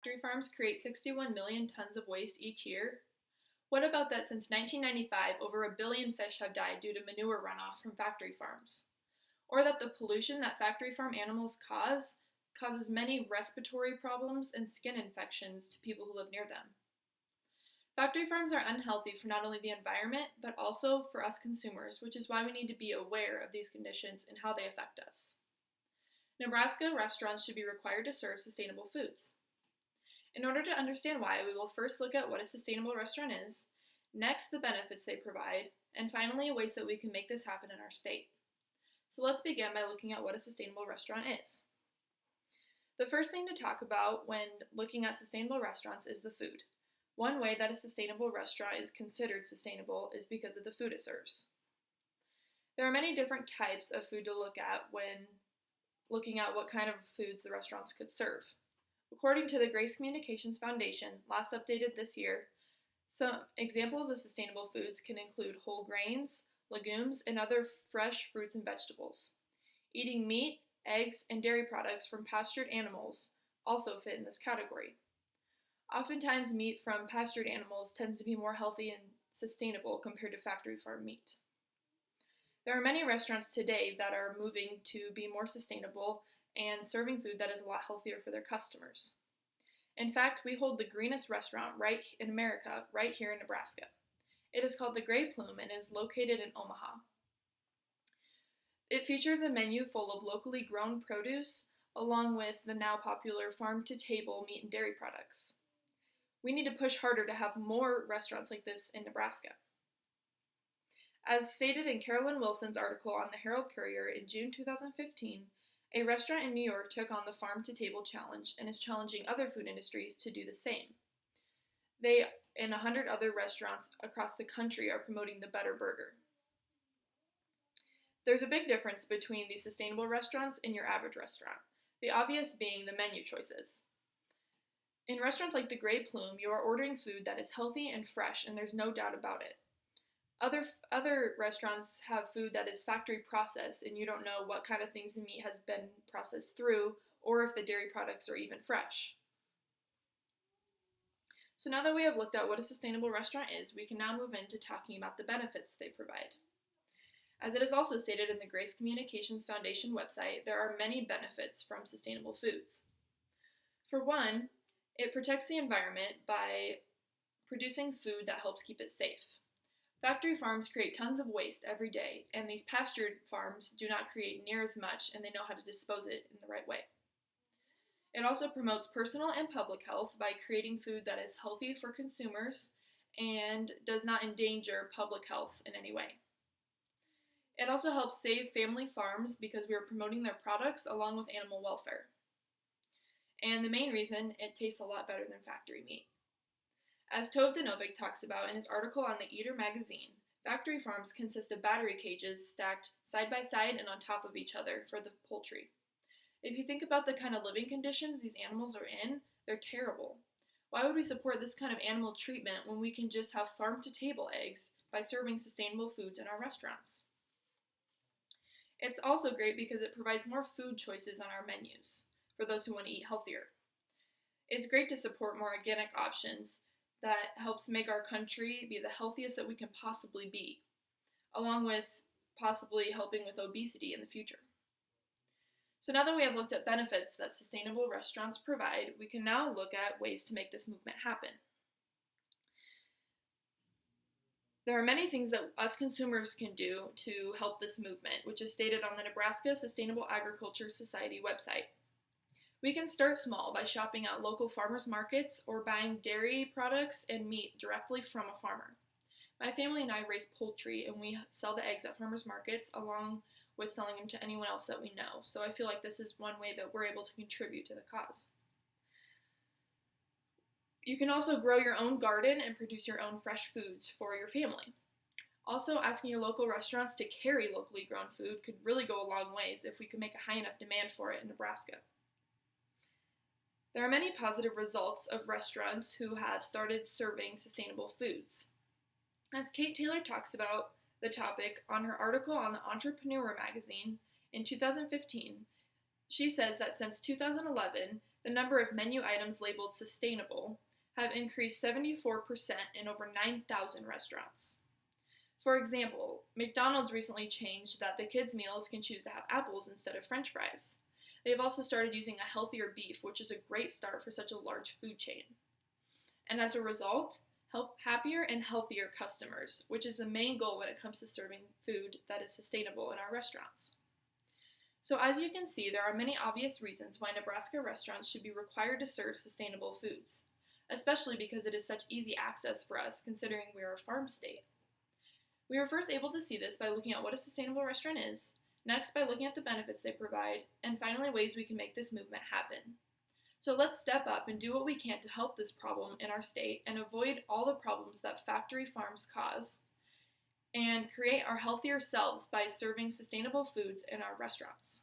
Factory farms create 61 million tons of waste each year. What about that since 1995, over 1 billion fish have died due to manure runoff from factory farms? Or that the pollution that factory farm animals causes many respiratory problems and skin infections to people who live near them. Factory farms are unhealthy for not only the environment, but also for us consumers, which is why we need to be aware of these conditions and how they affect us. Nebraska restaurants should be required to serve sustainable foods. In order to understand why, we will first look at what a sustainable restaurant is, next the benefits they provide, and finally ways that we can make this happen in our state. So let's begin by looking at what a sustainable restaurant is. The first thing to talk about when looking at sustainable restaurants is the food. One way that a sustainable restaurant is considered sustainable is because of the food it serves. There are many different types of food to look at when looking at what kind of foods the restaurants could serve. According to the Grace Communications Foundation, last updated this year, some examples of sustainable foods can include whole grains, legumes, and other fresh fruits and vegetables. Eating meat, eggs, and dairy products from pastured animals also fit in this category. Oftentimes, meat from pastured animals tends to be more healthy and sustainable compared to factory farm meat. There are many restaurants today that are moving to be more sustainable and serving food that is a lot healthier for their customers. In fact, we hold the greenest restaurant right in America, right here in Nebraska. It is called the Gray Plume and is located in Omaha. It features a menu full of locally grown produce, along with the now popular farm-to-table meat and dairy products. We need to push harder to have more restaurants like this in Nebraska. As stated in Carolyn Wilson's article on the Herald Courier in June 2015, a restaurant in New York took on the Farm-to-Table Challenge and is challenging other food industries to do the same. They and 100 other restaurants across the country are promoting the Better Burger. There's a big difference between these sustainable restaurants and your average restaurant, the obvious being the menu choices. In restaurants like the Gray Plume, you are ordering food that is healthy and fresh, and there's no doubt about it. Other restaurants have food that is factory processed, and you don't know what kind of things the meat has been processed through, or if the dairy products are even fresh. So now that we have looked at what a sustainable restaurant is, we can now move into talking about the benefits they provide. As it is also stated in the Grace Communications Foundation website, there are many benefits from sustainable foods. For one, it protects the environment by producing food that helps keep it safe. Factory farms create tons of waste every day, and these pastured farms do not create near as much, and they know how to dispose it in the right way. It also promotes personal and public health by creating food that is healthy for consumers and does not endanger public health in any way. It also helps save family farms because we are promoting their products along with animal welfare. And the main reason, it tastes a lot better than factory meat. As Danovich talks about in his article on the Eater magazine, factory farms consist of battery cages stacked side by side and on top of each other for the poultry. If you think about the kind of living conditions these animals are in, they're terrible. Why would we support this kind of animal treatment when we can just have farm-to-table eggs by serving sustainable foods in our restaurants? It's also great because it provides more food choices on our menus for those who want to eat healthier. It's great to support more organic options that helps make our country be the healthiest that we can possibly be, along with possibly helping with obesity in the future. So now that we have looked at benefits that sustainable restaurants provide, we can now look at ways to make this movement happen. There are many things that us consumers can do to help this movement, which is stated on the Nebraska Sustainable Agriculture Society website. We can start small by shopping at local farmers markets or buying dairy products and meat directly from a farmer. My family and I raise poultry, and we sell the eggs at farmers markets along with selling them to anyone else that we know. So I feel like this is one way that we're able to contribute to the cause. You can also grow your own garden and produce your own fresh foods for your family. Also, asking your local restaurants to carry locally grown food could really go a long ways if we could make a high enough demand for it in Nebraska. There are many positive results of restaurants who have started serving sustainable foods. As Kate Taylor talks about the topic on her article on the Entrepreneur magazine in 2015, she says that since 2011, the number of menu items labeled sustainable have increased 74% in over 9,000 restaurants. For example, McDonald's recently changed that the kids' meals can choose to have apples instead of French fries. They've also started using a healthier beef, which is a great start for such a large food chain. And as a result, help happier and healthier customers, which is the main goal when it comes to serving food that is sustainable in our restaurants. So as you can see, there are many obvious reasons why Nebraska restaurants should be required to serve sustainable foods, especially because it is such easy access for us considering we are a farm state. We were first able to see this by looking at what a sustainable restaurant is, next by looking at the benefits they provide, and finally ways we can make this movement happen. So let's step up and do what we can to help this problem in our state and avoid all the problems that factory farms cause, and create our healthier selves by serving sustainable foods in our restaurants.